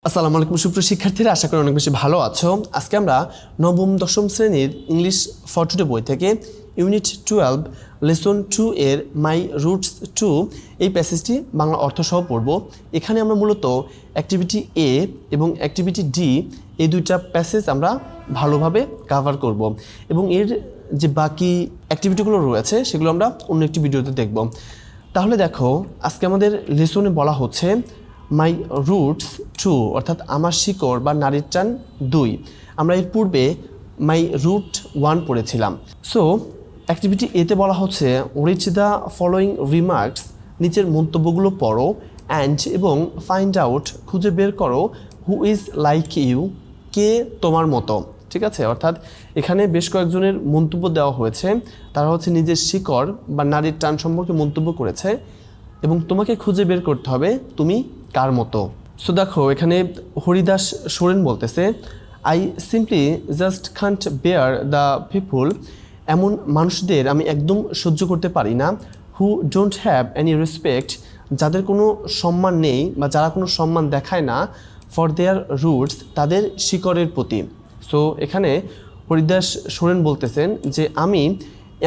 আসসালামু আলাইকুম সুপ্রিয় শিক্ষার্থীরা, আশা করি অনেক বেশি ভালো আছো। আজকে আমরা নবম দশম শ্রেণীর ইংলিশ ফর টুডে বই থেকে ইউনিট 12 লেসন 2 এর মাই রুটস 2 এই প্যাসেজটি বাংলা অর্থ সহ পড়ব। এখানে আমরা মূলত অ্যাক্টিভিটি এ এবং অ্যাক্টিভিটি ডি এই দুইটা প্যাসেজ আমরা ভালোভাবে কভার করব এবং এর যে বাকি অ্যাক্টিভিটিগুলো রয়েছে সেগুলো আমরা অন্য একটি ভিডিওতে দেখব। তাহলে দেখো, আজকে আমাদের লেসনে বলা হচ্ছে মাই রুটস 2 অর্থাৎ আমার শিকড় বা নারীর টান 2। আমরা এর পূর্বে মাই রুট 1 পড়েছিলাম। সো অ্যাক্টিভিটি এতে বলা হচ্ছে রিচ দ্য ফলোয়িং রিমার্কস, নিচের মন্তব্যগুলো পড়ো, অ্যান্ড এবং ফাইন্ড আউট, খুঁজে বের করো, হু ইজ লাইক ইউ, কে তোমার মতো। ঠিক আছে, অর্থাৎ এখানে বেশ কয়েকজনের মন্তব্য দেওয়া হয়েছে। তারা হচ্ছে নিজের শিকড় বা নারীর টান সম্পর্কে মন্তব্য করেছে এবং তোমাকে খুঁজে বের করতে হবে তুমি কার মতো। সো দেখো, এখানে হরিদাস সোরেন বলতেছে I simply just can't bear the people, এমন মানুষদের আমি একদম সহ্য করতে পারি না, who don't have any respect, যাদের কোনো সম্মান নেই বা যারা কোনো সম্মান দেখায় না, ফর দেয়ার রুটস, তাদের শিকড়ের প্রতি। সো এখানে হরিদাস সোরেন বলতেছেন যে আমি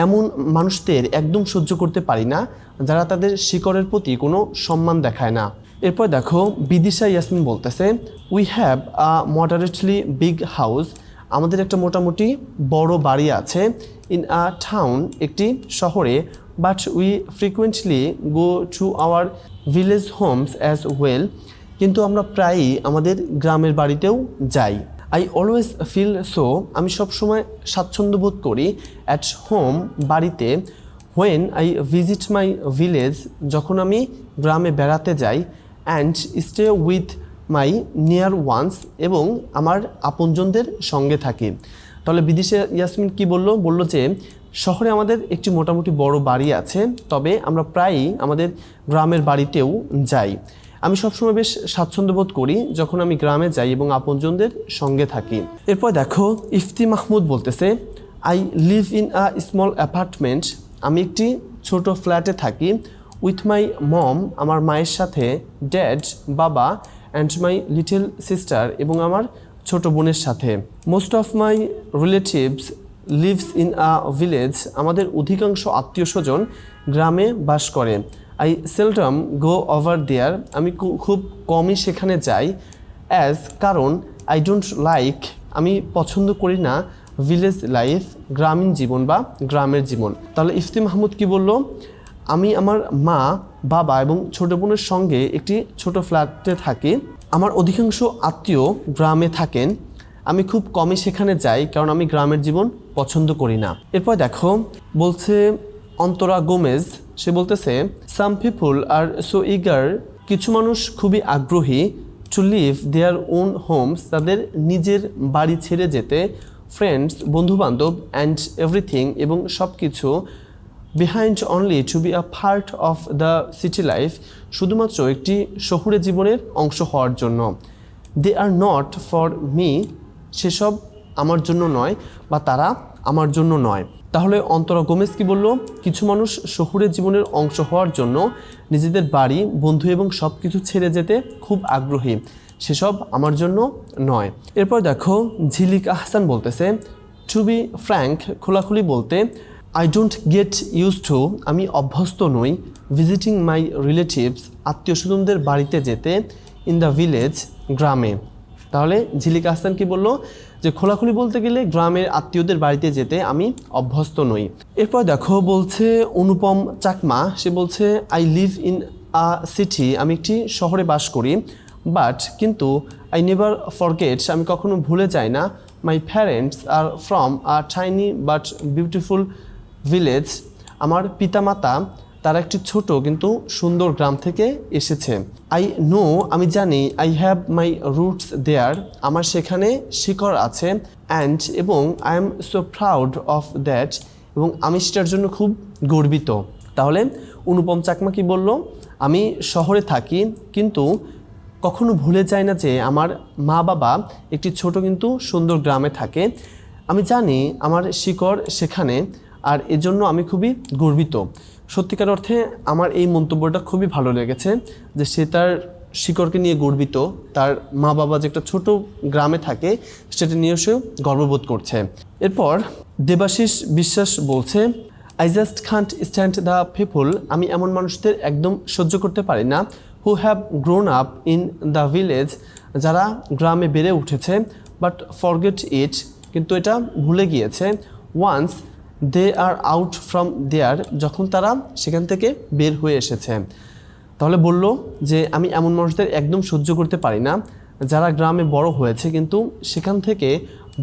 এমন মানুষদের একদম সহ্য করতে পারি না যারা তাদের শিকড়ের প্রতি কোনো সম্মান দেখায় না। এরপর দেখো, বিদিশা ইয়াসমিন বলতেছে we have a moderately big house, আমাদের একটা মোটামুটি বড় বাড়ি আছে, ইন আ টাউন, একটি শহরে, but we frequently go to our village homes as well, কিন্তু আমরা প্রায়ই আমাদের গ্রামের বাড়িতেও যাই। আই অলওয়েজ ফিল সো, আমি সবসময় স্বাচ্ছন্দ্য বোধ করি, অ্যাট হোম, বাড়িতে, when I visit my village, যখন আমি গ্রামে বেড়াতে যাই, and stay with my near ones, এবং আমার আপনজনদের সঙ্গে থাকি। তাহলে বিদেশে ইয়াসমিন কি বললো যে শহরে আমাদের একটি মোটামুটি বড় বাড়ি আছে, তবে আমরা প্রায়ই আমাদের গ্রামের বাড়িতেও যাই। আমি সবসময় বেশ স্বাচ্ছন্দ্যবোধ করি যখন আমি গ্রামে যাই এবং আপনজনদের সঙ্গে থাকি। এরপর দেখো, ইফতি মাহমুদ বলতেছে I live in a small apartment, আমি একটি ছোট ফ্ল্যাটে থাকি, উইথ মাই মম, আমার মায়ের সাথে, ড্যাড, বাবা, অ্যান্ড মাই লিটল সিস্টার, এবং আমার ছোট বোনের সাথে। Most of my relatives lives in a village, আমাদের অধিকাংশ আত্মীয় স্বজন গ্রামে বাস করে। I seldom go over there, আমি খুব কমই সেখানে যাই, অ্যাজ, কারণ, আই ডোন্ট লাইক, আমি পছন্দ করি না, ভিলেজ লাইফ, গ্রামীণ জীবন বা গ্রামের জীবন। তাহলে ইফতি মাহমুদ কি বলল, আমি আমার মা, বাবা এবং ছোট বোনের সঙ্গে একটি ছোট ফ্ল্যাটে থাকি, আমার অধিকাংশ আত্মীয় গ্রামে থাকেন, আমি খুব কমই সেখানে যাই কারণ আমি গ্রামের জীবন পছন্দ করি না। এরপর দেখো, বলছে অন্তরা গোমেজ, সে বলতেছে সাম পিপুল আর সো ইগার, কিছু মানুষ খুবই আগ্রহী, to live their own homes, তাদের নিজের বাড়ি ছেড়ে যেতে, ফ্রেন্ডস, বন্ধুবান্ধব, অ্যান্ড এভরিথিং, এবং সব কিছু, behind only to be a part of the city life, শুধুমাত্র একটি শহুরে জীবনের অংশ হওয়ার জন্য। They are not for me, সেসব আমার জন্য নয় বা তারা আমার জন্য নয়। তাহলে অন্তরা গোমেজ কি বলল, কিছু মানুষ শহুরে জীবনের অংশ হওয়ার জন্য নিজেদের বাড়ি, বন্ধু এবং সব কিছু ছেড়ে যেতে খুব আগ্রহী, সেসব আমার জন্য নয়। এরপর দেখো, ঝিলিক আহসান বলতেছে টু বি ফ্র্যাঙ্ক, খোলাখুলি বলতে, I don't get use to, আমি অভ্যস্ত নই, ভিজিটিং মাই রিলেটিভস, আত্মীয় স্বজনদের বাড়িতে যেতে, ইন দ্য ভিলেজ, গ্রামে। তাহলে ঝিলিক আহসান কি বলল যে খোলাখুলি বলতে গেলে গ্রামের আত্মীয়দের বাড়িতে যেতে আমি অভ্যস্ত নই। এরপর দেখো, বলছে অনুপম চাকমা, সে বলছে I live in a city, আমি একটি শহরে বাস করি, বাট, কিন্তু, আই নেভার ফরগেট, আমি কখনো ভুলে যাই না, my parents are from a tiny but beautiful village, আমার পিতামাতা তারা একটি ছোট কিন্তু সুন্দর গ্রাম থেকে এসেছে। আই নো, আমি জানি, আই হ্যাভ মাই রুটস দেয়ার, আমার সেখানে শিকড় আছে, অ্যান্ড, এবং I am so proud of that, এবং আমি সেটার জন্য খুব গর্বিত। তাহলে অনুপম চাকমা কি বলল, আমি শহরে থাকি কিন্তু কখনো ভুলে যাই না যে আমার মা বাবা একটি ছোট কিন্তু সুন্দর গ্রামে থাকে, আমি জানি আমার শিকড় সেখানে, আর এজন্য আমি খুবই গর্বিত। সত্যিকার অর্থে আমার এই মন্তব্যটা খুবই ভালো লেগেছে যে সে তার শিকড়কে নিয়ে গর্বিত, তার মা বাবা যে একটা ছোট গ্রামে থাকে সেটা নিয়ে সেও গর্ববোধ করছে। এরপর দেবাশিস বিশ্বাস বলছে, I just Kant stand the people, আমি এমন মানুষদের একদম সহ্য করতে পারি না, who have grown up in the village, যারা গ্রামে বেড়ে উঠেছে, বাট ফরগেট ইট, কিন্তু এটা ভুলে গিয়েছে, once they are out from there, যখন তারা সেখান থেকে বের হয়ে এসেছে। তাহলে বলল যে আমি এমন মানুষদের একদম সহ্য করতে পারি না যারা গ্রামে বড় হয়েছে কিন্তু সেখান থেকে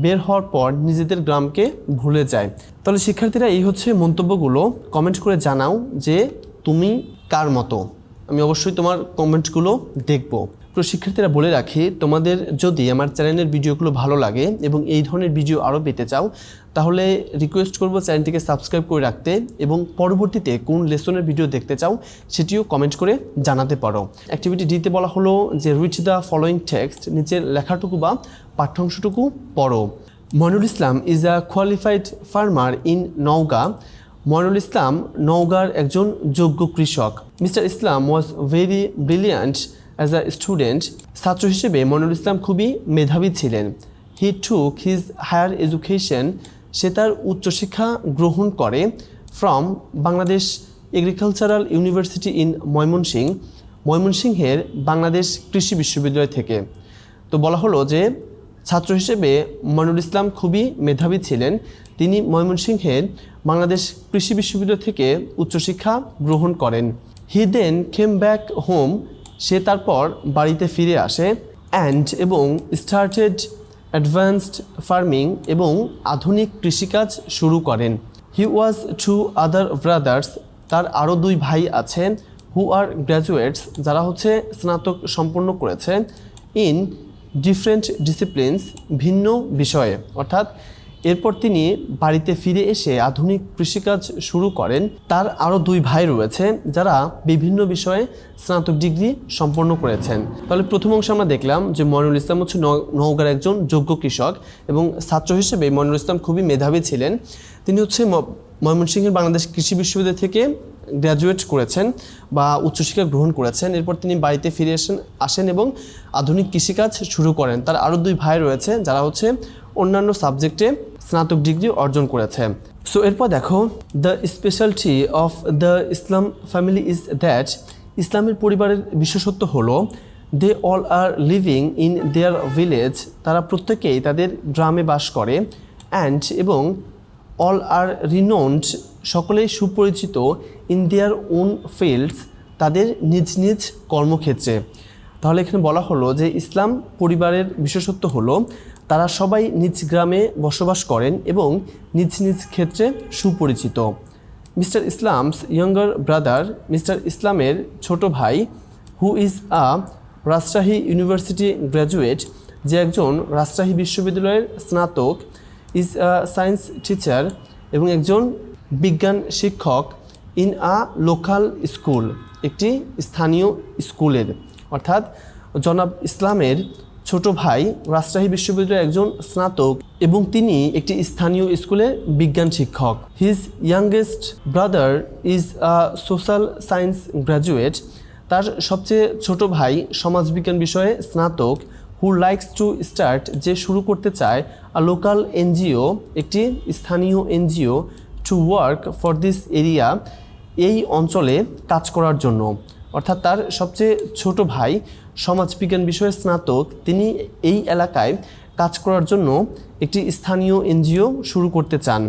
বের হওয়ার পর নিজেদের গ্রামকে ভুলে যায়। তাহলে শিক্ষার্থীরা এই হচ্ছে মন্তব্যগুলো, কমেন্ট করে জানাও যে তুমি কার মতো। আমি অবশ্যই তোমার কমেন্টগুলো দেখব। তো শিক্ষার্থীরা বলে রাখি, তোমাদের যদি আমার চ্যানেলের ভিডিওগুলো ভালো লাগে এবং এই ধরনের ভিডিও আরও পেতে চাও তাহলে রিকোয়েস্ট করব চ্যানেলটিকে সাবস্ক্রাইব করে রাখতে, এবং পরবর্তীতে কোন লেসনের ভিডিও দেখতে চাও সেটিও কমেন্ট করে জানাতে পারো। অ্যাক্টিভিটি ডিতে বলা হলো যে রিড দ্য ফলোয়িং টেক্সট, নিচের লেখাটুকু বা পাঠ্যাংশটুকু পড়ো। Mainul Islam is a qualified farmer in Naogaon. Mainul Islam নওগাঁর একজন যোগ্য কৃষক। Mister Islam was very brilliant as a student. ছাত্র হিসেবে মইনুল ইসলাম খুবই মেধাবী ছিলেন। He took his higher education, সে তার উচ্চশিক্ষা গ্রহণ করে from Bangladesh agricultural university in Mymensingh, ময়মনসিংহের বাংলাদেশ কৃষি বিশ্ববিদ্যালয় থেকে। তো বলা হলো যে ছাত্র হিসেবে মইনুল ইসলাম খুবই মেধাবী ছিলেন, তিনি ময়মনসিংহের বাংলাদেশ কৃষি বিশ্ববিদ্যালয় থেকে উচ্চশিক্ষা গ্রহণ করেন। হি দেন কেম ব্যাক হোম, সে তারপর বাড়িতে ফিরে আসে, অ্যান্ড এবং স্টার্টেড অ্যাডভান্সড ফার্মিং, এবং আধুনিক কৃষিকাজ শুরু করেন। হি ওয়াজ টু আদার ব্রাদার্স, তার আরও দুই ভাই আছেন, হু আর গ্র্যাজুয়েটস, যারা হচ্ছে স্নাতক সম্পন্ন করেছে, ইন ডিফারেন্ট ডিসিপ্লিনস, ভিন্ন বিষয়ে। অর্থাৎ এরপর তিনি বাড়িতে ফিরে এসে আধুনিক কৃষিকাজ শুরু করেন। তার আরও দুই ভাই রয়েছে যারা বিভিন্ন বিষয়ে স্নাতক ডিগ্রি সম্পন্ন করেছেন। তাহলে প্রথম অংশে আমরা দেখলাম যে মইনুল ইসলাম হচ্ছে নওগাঁর একজন যোগ্য কৃষক, এবং ছাত্র হিসেবে মইনুল ইসলাম খুবই মেধাবী ছিলেন। তিনি হচ্ছে ময়মনসিংহের বাংলাদেশ কৃষি বিশ্ববিদ্যালয় থেকে গ্র্যাজুয়েট করেছেন বা উচ্চশিক্ষা গ্রহণ করেছেন। এরপর তিনি বাড়িতে ফিরে আসেন এবং আধুনিক কৃষিকাজ শুরু করেন। তার আরও দুই ভাই রয়েছে যারা হচ্ছে অন্যান্য সাবজেক্টে স্নাতক ডিগ্রি অর্জন করেছে। সো এরপর দেখো, the speciality of the Islam family is that, ইসলামের পরিবারের বিশেষত্ব হলো they all are living in their village, তারা প্রত্যেকেই তাদের গ্রামে বাস করে, অ্যান্ড এবং অল আর রিনোন্ড, সকলেই সুপরিচিত, ইন দেয়ার ওন ফিল্ডস, তাদের নিজ নিজ কর্মক্ষেত্রে। তাহলে এখানে বলা হলো যে ইসলাম পরিবারের বিশেষত্ব হলো তারা সবাই নিজ গ্রামে বসবাস করেন এবং নিজ নিজ ক্ষেত্রে সুপরিচিত। Mister Islams younger brother, mister ইসলামের ছোট ভাই, who is a Rajshahi university graduate, যে একজন রাজশাহী বিশ্ববিদ্যালয়ের স্নাতক, ইজ আ সায়েন্স টিচার, এবং একজন বিজ্ঞান শিক্ষক, ইন আ লোকাল স্কুল, একটি স্থানীয় স্কুলের। অর্থাৎ জনাব ইসলামের ছোট ভাই রাজশাহী বিশ্ববিদ্যালয়ের একজন স্নাতক এবং তিনি একটি স্থানীয় স্কুলের বিজ্ঞান শিক্ষক। His youngest brother is a social science graduate, তার সবচেয়ে ছোট ভাই সমাজবিজ্ঞান বিষয়ে স্নাতক, হু লাইকস টু স্টার্ট, যে শুরু করতে চায়, আ লোকাল এনজিও, একটি স্থানীয় NGO, to work for this area, এই অঞ্চলে কাজ করার জন্য। অর্থাৎ তার সবচেয়ে ছোট ভাই সমাজবিজ্ঞান বিষয়ে স্নাতক, তিনি এই এলাকায় কাজ করার জন্য একটি স্থানীয় এনজিও শুরু করতে চান।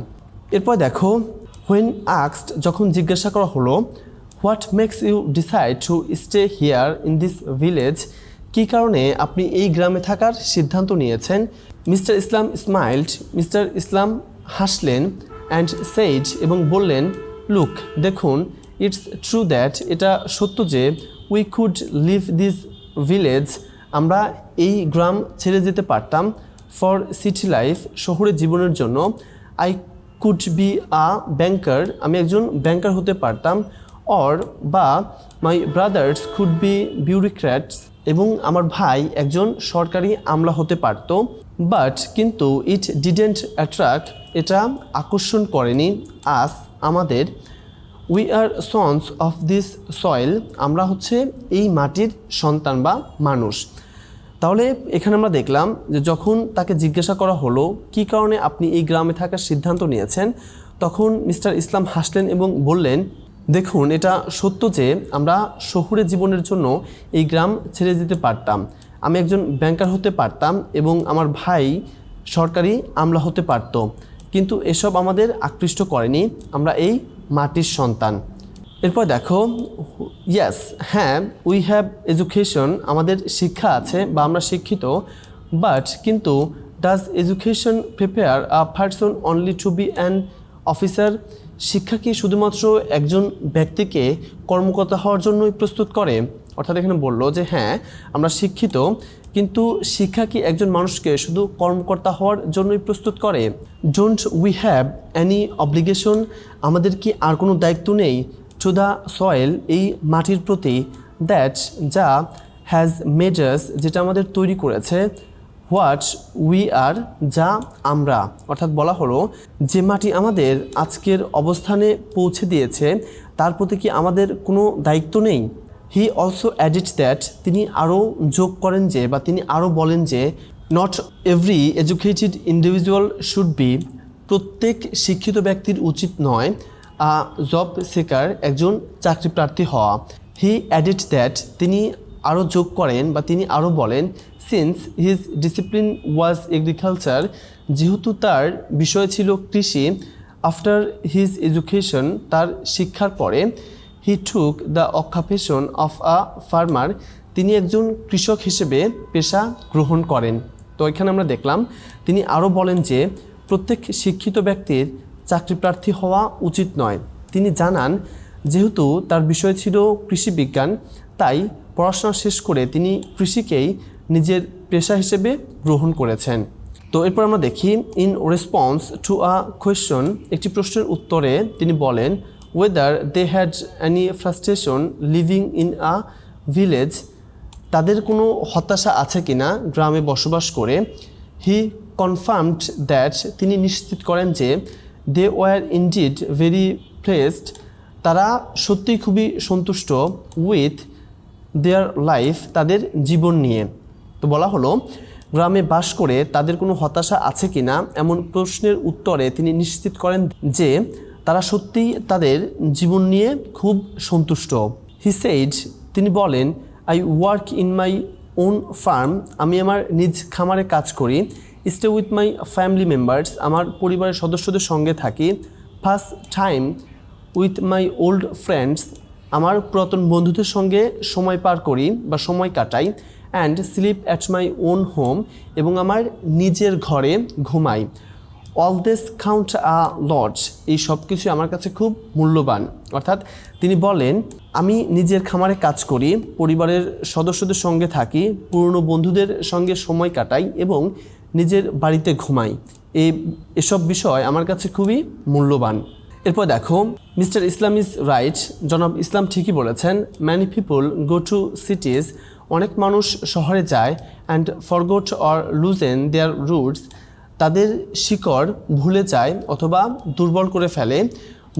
এরপর দেখো, হোয়েন আস্কড, যখন জিজ্ঞাসা করা হলো, what makes you decide to stay here in this village, কী কারণে আপনি এই গ্রামে থাকার সিদ্ধান্ত নিয়েছেন? মিস্টার ইসলাম স্মাইলড, মিস্টার ইসলাম হাসলেন, অ্যান্ড সেইড, এবং বললেন, লুক, দেখুন, ইটস ট্রু দ্যাট, এটা সত্য যে we could live this village, আমরা এই গ্রাম ছেড়ে যেতে পারতাম, ফর সিটি লাইফ, শহরের জীবনের জন্য, আই কুড বি আ ব্যাংকার, আমি একজন ব্যাংকার হতে পারতাম, অর বা মাই ব্রাদার্স কুড বি বিউরোক্র্যাটস, এবং আমার ভাই একজন সরকারি আমলা হতে পারত, বাট কিন্তু ইট ডিডেন্ট অ্যাট্রাক্ট, এটা আকর্ষণ করেনি, আস আমাদের, we are sons of this soil, আমরা হচ্ছে এই মাটির সন্তান বা মানুষ। তাহলে এখানে আমরা দেখলাম যে যখন তাকে জিজ্ঞাসা করা হলো কী কারণে আপনি এই গ্রামে থাকার সিদ্ধান্ত নিয়েছেন, তখন মিস্টার ইসলাম হাসলেন এবং বললেন, দেখুন, এটা সত্য যে আমরা শহুরে জীবনের জন্য এই গ্রাম ছেড়ে যেতে পারতাম। আমি একজন ব্যাংকার হতে পারতাম এবং আমার ভাই সরকারি আমলা হতে পারত, কিন্তু এসব আমাদের আকৃষ্ট করেনি। আমরা এই মাটির সন্তান। এরপর দেখো, ইয়েস, হ্যাঁ, উই হ্যাভ এডুকেশন, আমাদের শিক্ষা আছে বা আমরা শিক্ষিত, বাট কিন্তু does education prepare a person only to be an officer, শিক্ষা কি শুধুমাত্র একজন ব্যক্তিকে কর্মকর্তা হওয়ার জন্যই প্রস্তুত করে? অর্থাৎ এখানে বললো যে হ্যাঁ, আমরা শিক্ষিত, কিন্তু শিক্ষা কি একজন মানুষকে শুধু কর্মকর্তা হওয়ার জন্যই প্রস্তুত করে? Don't we have any obligation, আমাদের কি আর কোনো দায়িত্ব নেই? টু দ্য সয়েল, এই মাটির প্রতি, দ্যাট, যা, হ্যাজ মেড আস, যেটা আমাদের তৈরি করেছে, হোয়াট উই আর, যা আমরা। অর্থাৎ বলা হলো যে মাটি আমাদের আজকের অবস্থানে পৌঁছে দিয়েছে তার প্রতি কি আমাদের কোনো দায়িত্ব নেই? হি অলসো অ্যাডিড দ্যাট, তিনি আরও যোগ করেন যে বা তিনি আরও বলেন যে not every educated individual should be, প্রত্যেক শিক্ষিত ব্যক্তির উচিত নয় জব সিকার, একজন চাকরি প্রার্থী হওয়া। হি অ্যাডিড দ্যাট, তিনি আরও যোগ করেন বা তিনি আরও বলেন, সিন্স হিজ ডিসিপ্লিন ওয়াজ এগ্রিকালচার, যেহেতু তার বিষয় ছিল কৃষি, আফটার হিজ এডুকেশন, তার শিক্ষার পরে, he took the occupation of a farmer, তিনি একজন কৃষক হিসেবে পেশা গ্রহণ করেন। তো এখানে আমরা দেখলাম তিনি আরও বলেন যে প্রত্যেক শিক্ষিত ব্যক্তির চাকরি প্রার্থী হওয়া উচিত নয়। তিনি জানান যেহেতু তার বিষয় ছিল কৃষি বিজ্ঞান, তাই পড়াশোনা শেষ করে তিনি কৃষিকেই নিজের পেশা হিসেবে গ্রহণ করেছেন। তো এরপর আমরা দেখি, in response to a question, একটি প্রশ্নের উত্তরে তিনি বলেন, whether they had any frustration living in a village, তাদের কোনো হতাশা আছে কিনা গ্রামে বসবাস করে। হি কনফার্মড দ্যাট, তিনি নিশ্চিত করেন যে they were indeed very placed, তারা সত্যিই খুবই সন্তুষ্ট উইথ দেয়ার লাইফ, তাদের জীবন নিয়ে। তো বলা হলো গ্রামে বাস করে তাদের কোনো হতাশা আছে কিনা এমন প্রশ্নের উত্তরে তিনি নিশ্চিত করেন যে তারা সত্যিই তাদের জীবন নিয়ে খুব সন্তুষ্ট। হি সেইড, তিনি বলেন, I work in my own farm, আমি আমার নিজ খামারে কাজ করি। Stay with my family members, আমার পরিবারের সদস্যদের সঙ্গে থাকি। First time with my old friends, আমার পুরাতন বন্ধুদের সঙ্গে সময় পার করি বা সময় কাটাই। And sleep at my own home, এবং আমার নিজের ঘরে ঘুমাই। অল দিস কাউন্ট আ লট, এই সব কিছু আমার কাছে খুব মূল্যবান। অর্থাৎ তিনি বলেন, আমি নিজের খামারে কাজ করি, পরিবারের সদস্যদের সঙ্গে থাকি, পুরনো বন্ধুদের সঙ্গে সময় কাটাই এবং নিজের বাড়িতে ঘুমাই। এসব বিষয় আমার কাছে খুবই মূল্যবান। এরপর দেখো, মিস্টার ইসলাম ইজ রাইট, জনাব ইসলাম ঠিকই বলেছেন। Many people go to cities, অনেক মানুষ শহরে যায়। And forgot or loosen their roots, তাদের শিকড় ভুলে যায় অথবা দুর্বল করে ফেলে।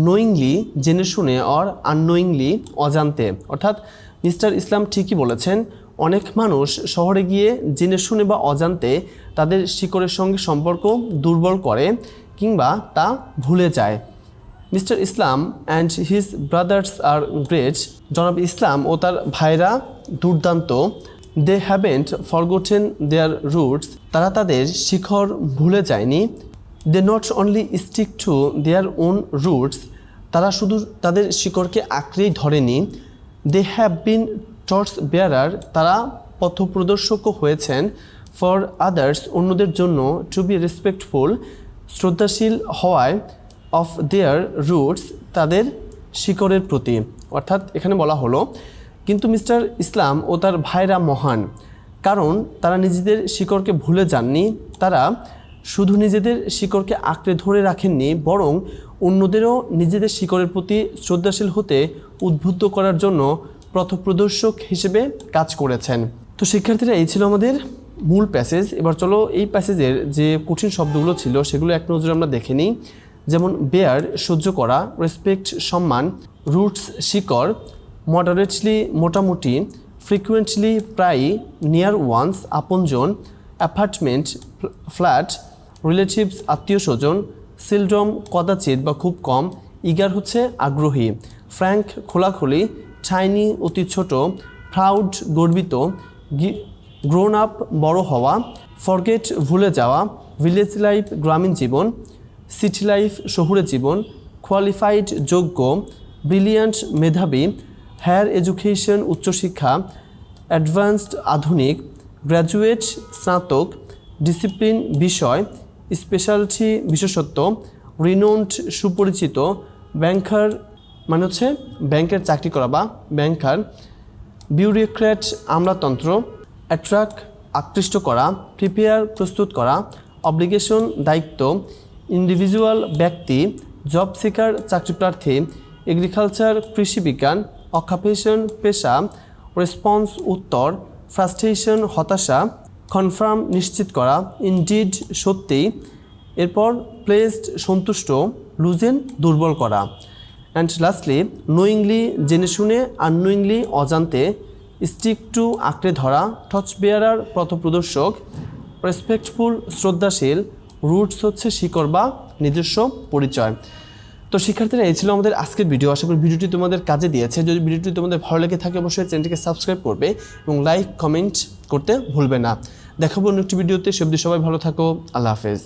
নোয়িংলি, জেনে শুনে, অর আননোয়িংলি, অজান্তে। অর্থাৎ মিস্টার ইসলাম ঠিকই বলেছেন, অনেক মানুষ শহরে গিয়ে জেনে শুনে বা অজান্তে তাদের শিকড়ের সঙ্গে সম্পর্ক দুর্বল করে কিংবা তা ভুলে যায়। Mister Islam and his brothers are great, জনাব ইসলাম ও তার ভাইরা দুর্দান্ত। They haven't forgotten their roots, তারা তাদের শিকড় ভুলে যায়নি। They not only stick to their own roots, তারা শুধু তাদের শিকড়কে আঁকড়েই ধরেনি। দে হ্যাভ বিন টর্চ বেয়ারার, তারা পথপ্রদর্শকও হয়েছেন। ফর আদার্স, অন্যদের জন্য। টু বি রেসপেক্টফুল, শ্রদ্ধাশীল হওয়ায়। অফ দেয়ার রুটস, তাদের শিকড়ের প্রতি। অর্থাৎ এখানে বলা হলো কিন্তু মিস্টার ইসলাম ও তার ভাইরা মহান, কারণ তারা নিজেদের শিকড়কে ভুলে যাননি। তারা শুধু নিজেদের শিকড়কে আঁকড়ে ধরে রাখেননি, বরং অন্যদেরও নিজেদের শিকড়ের প্রতি শ্রদ্ধাশীল হতে উদ্বুদ্ধ করার জন্য পথপ্রদর্শক হিসেবে কাজ করেছেন। তো শিক্ষার্থীরা, এই ছিল আমাদের মূল প্যাসেজ। এবার চলো এই প্যাসেজের যে কঠিন শব্দগুলো ছিল সেগুলো এক নজরে আমরা দেখে নিই। যেমন বেয়ার, সহ্য করা, রেসপেক্ট, সম্মান, রুটস শিকড়, মডারেটলি মোটামুটি, ফ্রিকুয়েন্টলি প্রায়, নিয়ার ওয়ান্স আপনজন, অ্যাপার্টমেন্ট ফ্ল্যাট, রিলেটিভস আত্মীয় স্বজন, সিলডম কদাচিৎ বা খুব কম, ইগার হচ্ছে আগ্রহী, ফ্র্যাঙ্ক খোলাখুলি, টাইনি অতি ছোট, প্রাউড গর্বিত, গ্রোন আপ বড় হওয়া, ফরগেট ভুলে যাওয়া, ভিলেজ লাইফ গ্রামীণ জীবন, সিটি লাইফ শহুরে জীবন, কোয়ালিফাইড যোগ্য, ব্রিলিয়ান্ট মেধাবী, হায়ার এডুকেশন উচ্চশিক্ষা, অ্যাডভান্সড আধুনিক, গ্র্যাজুয়েট স্নাতক, ডিসিপ্লিন বিষয়, স্পেশালিটি বিশেষত্ব, রিনোন্ড সুপরিচিত, ব্যাংকার মানে হচ্ছে ব্যাংকের চাকরি করা বা ব্যাংকার, বিউরোক্র্যাট আমলাতন্ত্র, অ্যাট্রাক্ট আকৃষ্ট করা, প্রিপেয়ার প্রস্তুত করা, অব্লিগেশন দায়িত্ব, ইন্ডিভিজুয়াল ব্যক্তি, জব সিকার চাকরিপ্রার্থী, এগ্রিকালচার কৃষিবিজ্ঞান, অকুপেশন পেশা, রেসপন্স উত্তর, ফ্রাস্ট্রেশন হতাশা, কনফার্ম নিশ্চিত করা, ইনডিড সত্যি, এরপর প্লেসড সন্তুষ্ট, লুজেন দুর্বল করা, অ্যান্ড লাস্টলি নোয়িংলি জেনে শুনে, আননোয়িংলি অজান্তে, স্টিক টু আঁকড়ে ধরা, টর্চ বেয়ারার পথপ্রদর্শক, রেসপেক্টফুল শ্রদ্ধাশীল, রুটস হচ্ছে শিকড় বা নিজস্ব পরিচয়। তো শিক্ষার্থীরা এই ছিল আমাদের আজকের ভিডিও। আশা করি ভিডিওটি তোমাদের কাজে দিয়েছে। যদি ভিডিওটি তোমাদের ভালো লেগে থাকে অবশ্যই চ্যানেলটিকে সাবস্ক্রাইব করবে এবং লাইক কমেন্ট করতে ভুলবে না। দেখাবো অন্য একটি ভিডিওতে। সে অবধি সবাই ভালো থাকো। আল্লাহ হাফেজ।